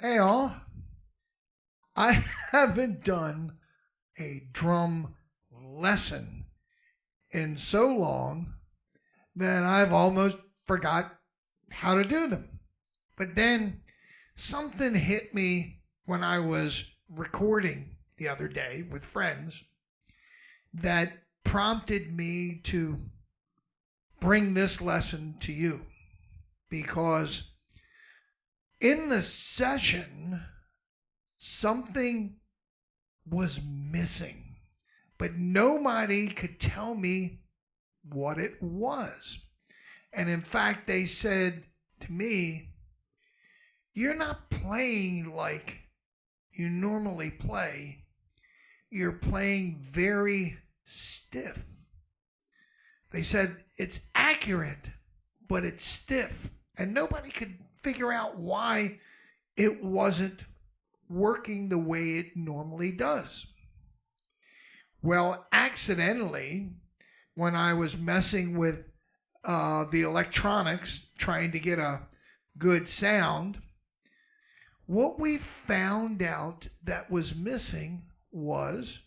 Hey all, I haven't done a drum lesson in so long that I've almost forgot how to do them. But then something hit me when I was recording the other day with friends that prompted me to bring this lesson to you because in the session, something was missing, but nobody could tell me what it was. And in fact, they said to me, "You're not playing like you normally play. You're playing very stiff." They said it's accurate, but it's stiff. And nobody could figure out why it wasn't working the way it normally does. Well, accidentally, when I was messing with the electronics, trying to get a good sound, what we found out that was missing was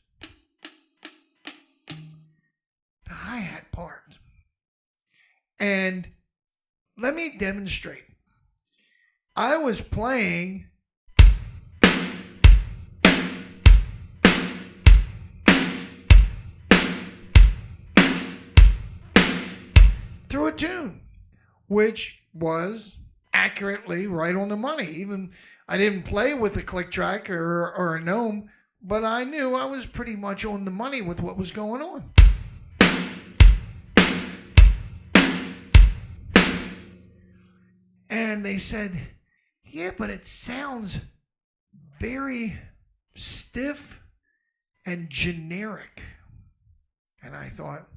the hi-hat part. And let me demonstrate. I was playing through a tune, which was accurately right on the money. Even I didn't play with a click track or a gnome, but I knew I was pretty much on the money with what was going on. And they said, "Yeah, but it sounds very stiff and generic." And I thought,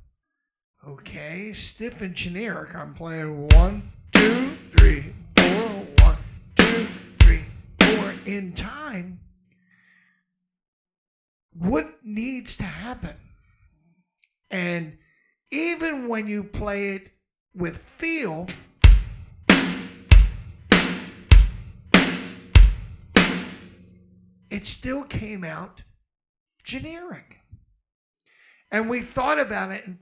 okay, stiff and generic. I'm playing 1, 2, 3, 4, 1, 2, 3, 4 in time. What needs to happen? And even when you play it with feel, it still came out generic. And we thought about it, and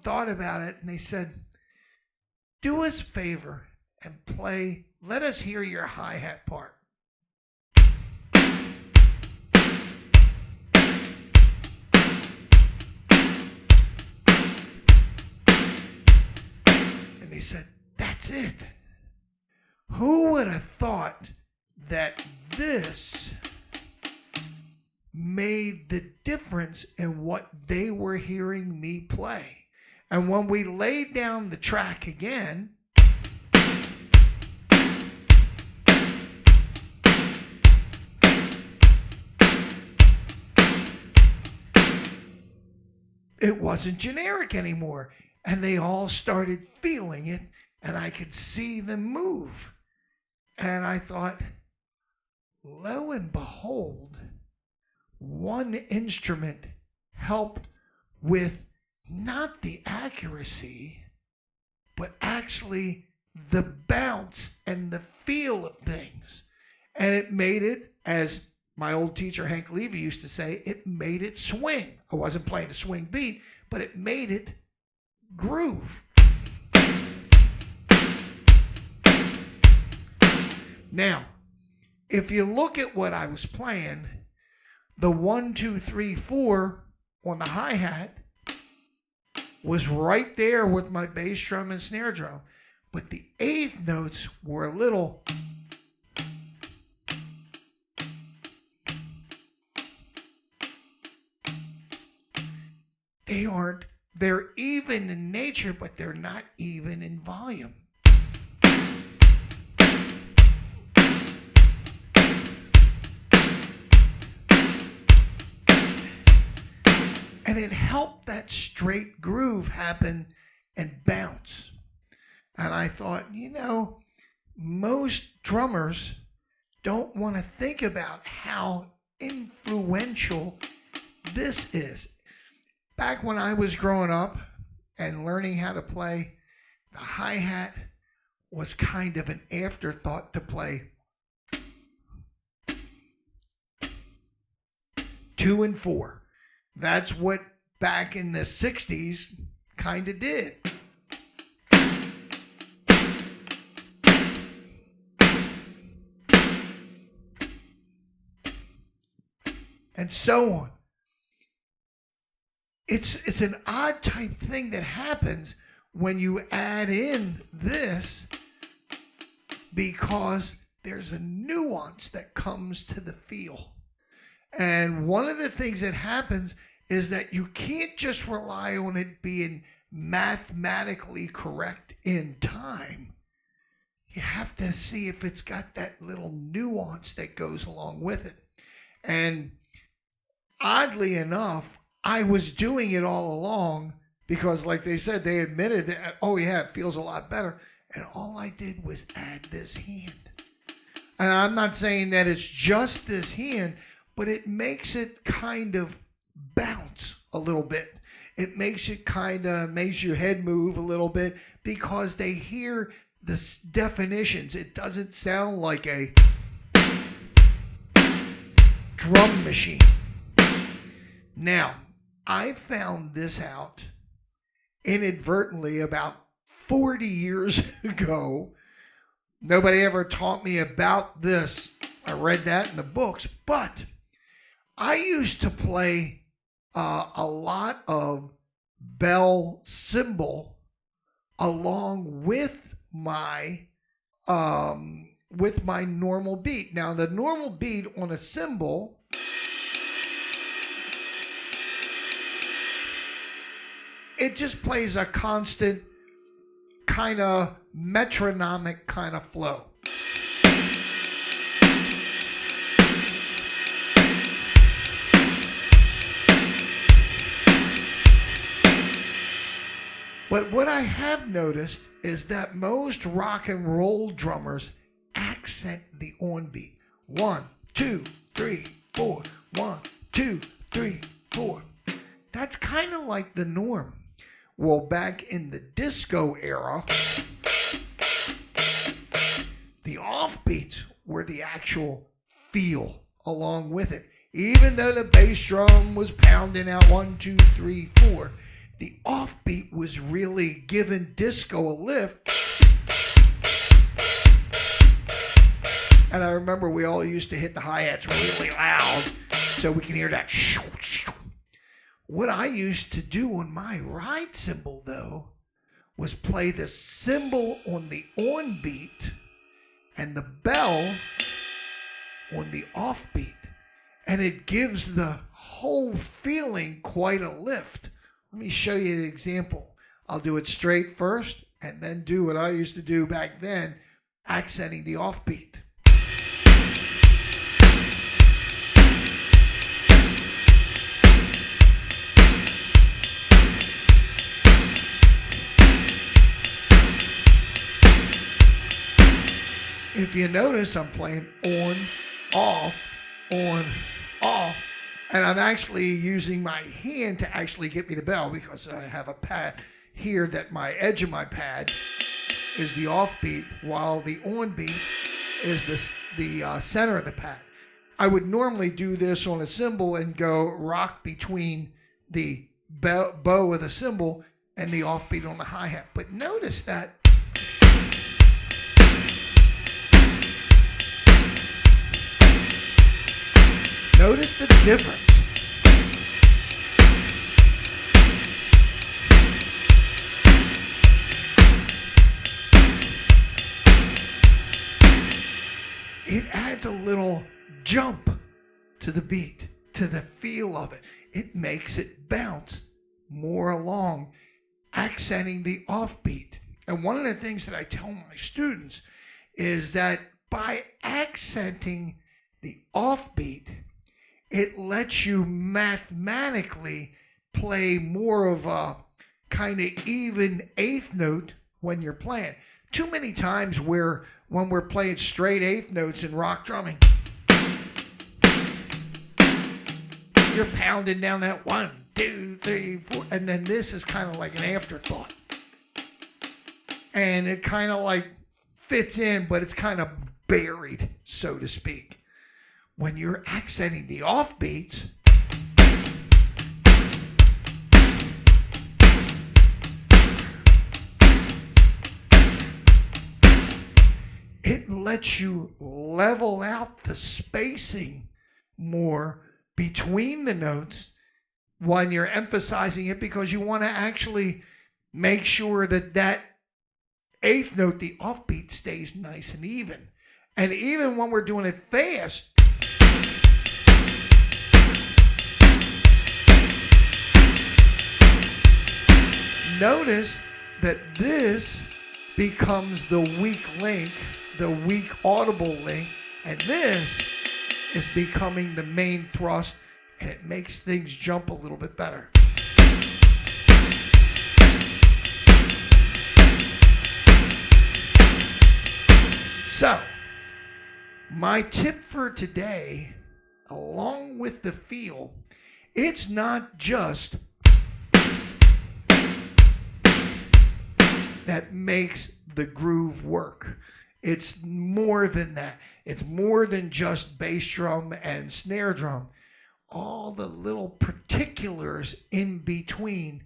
they said, "Do us a favor and play, let us hear your hi-hat part." And they said, "That's it." Who would have thought that this made the difference in what they were hearing me play? And when we laid down the track again, it wasn't generic anymore. And they all started feeling it, and I could see them move. And I thought, lo and behold, one instrument helped with not the accuracy, but actually the bounce and the feel of things. And it made it, as my old teacher Hank Levy used to say, it made it swing. I wasn't playing a swing beat, but it made it groove. Now, if you look at what I was playing, the 1, 2, 3, 4 on the hi-hat was right there with my bass drum and snare drum. But the eighth notes were a little... they're even in nature, but they're not even in volume. And it helped that straight groove happen and bounce. And I thought, most drummers don't want to think about how influential this is. Back when I was growing up and learning how to play, the hi-hat was kind of an afterthought to play. 2 and 4. That's what back in the 60s kind of did. And so on. It's an odd type thing that happens when you add in this, because there's a nuance that comes to the feel. And one of the things that happens is that you can't just rely on it being mathematically correct in time. You have to see if it's got that little nuance that goes along with it. And oddly enough, I was doing it all along because, like they said, they admitted that, oh yeah, it feels a lot better. And all I did was add this hand. And I'm not saying that it's just this hand, but it makes it kind of bounce a little bit. It makes it makes your head move a little bit because they hear the definitions. It doesn't sound like a drum machine. Now, I found this out inadvertently about 40 years ago. Nobody ever taught me about this. I read that in the books, but I used to play a lot of bell cymbal along with my normal beat. Now, the normal beat on a cymbal, it just plays a constant kind of metronomic kind of flow. But what I have noticed is that most rock and roll drummers accent the on beat. 1, 2, 3, 4. 1, 2, 3, 4. That's kind of like the norm. Well, back in the disco era, the offbeats were the actual feel along with it. Even though the bass drum was pounding out 1, 2, 3, 4, the offbeat was really giving disco a lift. And I remember we all used to hit the hi-hats really loud so we can hear that. What I used to do on my ride cymbal, though, was play the cymbal on the on beat and the bell on the off beat. And it gives the whole feeling quite a lift. Let me show you an example. I'll do it straight first and then do what I used to do back then, accenting the off beat. If you notice, I'm playing on, off, and I'm actually using my hand to actually get me the bell because I have a pad here that my edge of my pad is the off beat while the on beat is the center of the pad. I would normally do this on a cymbal and go rock between the bow of the cymbal and the off beat on the hi-hat. But notice that notice the difference. It adds a little jump to the beat, to the feel of it. It makes it bounce more along, accenting the offbeat. And one of the things that I tell my students is that by accenting the offbeat, it lets you mathematically play more of a kind of even eighth note when you're playing. Too many times when we're playing straight eighth notes in rock drumming, you're pounding down that 1, 2, 3, 4, and then this is kind of like an afterthought. And it kind of like fits in, but it's kind of buried, so to speak. When you're accenting the offbeats, it lets you level out the spacing more between the notes when you're emphasizing it, because you want to actually make sure that that eighth note, the offbeat, stays nice and even. And even when we're doing it fast, notice that this becomes the weak link, the weak audible link, and this is becoming the main thrust, and it makes things jump a little bit better. So, my tip for today, along with the feel, it's not just that makes the groove work. It's more than that. It's more than just bass drum and snare drum. All the little particulars in between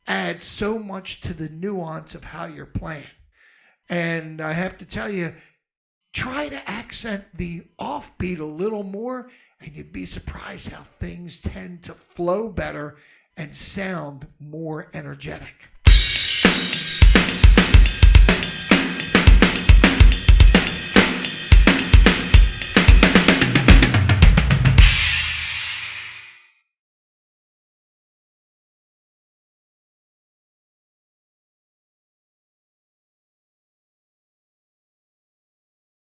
add so much to the nuance of how you're playing. And I have to tell you, try to accent the offbeat a little more, and you'd be surprised how things tend to flow better and sound more energetic.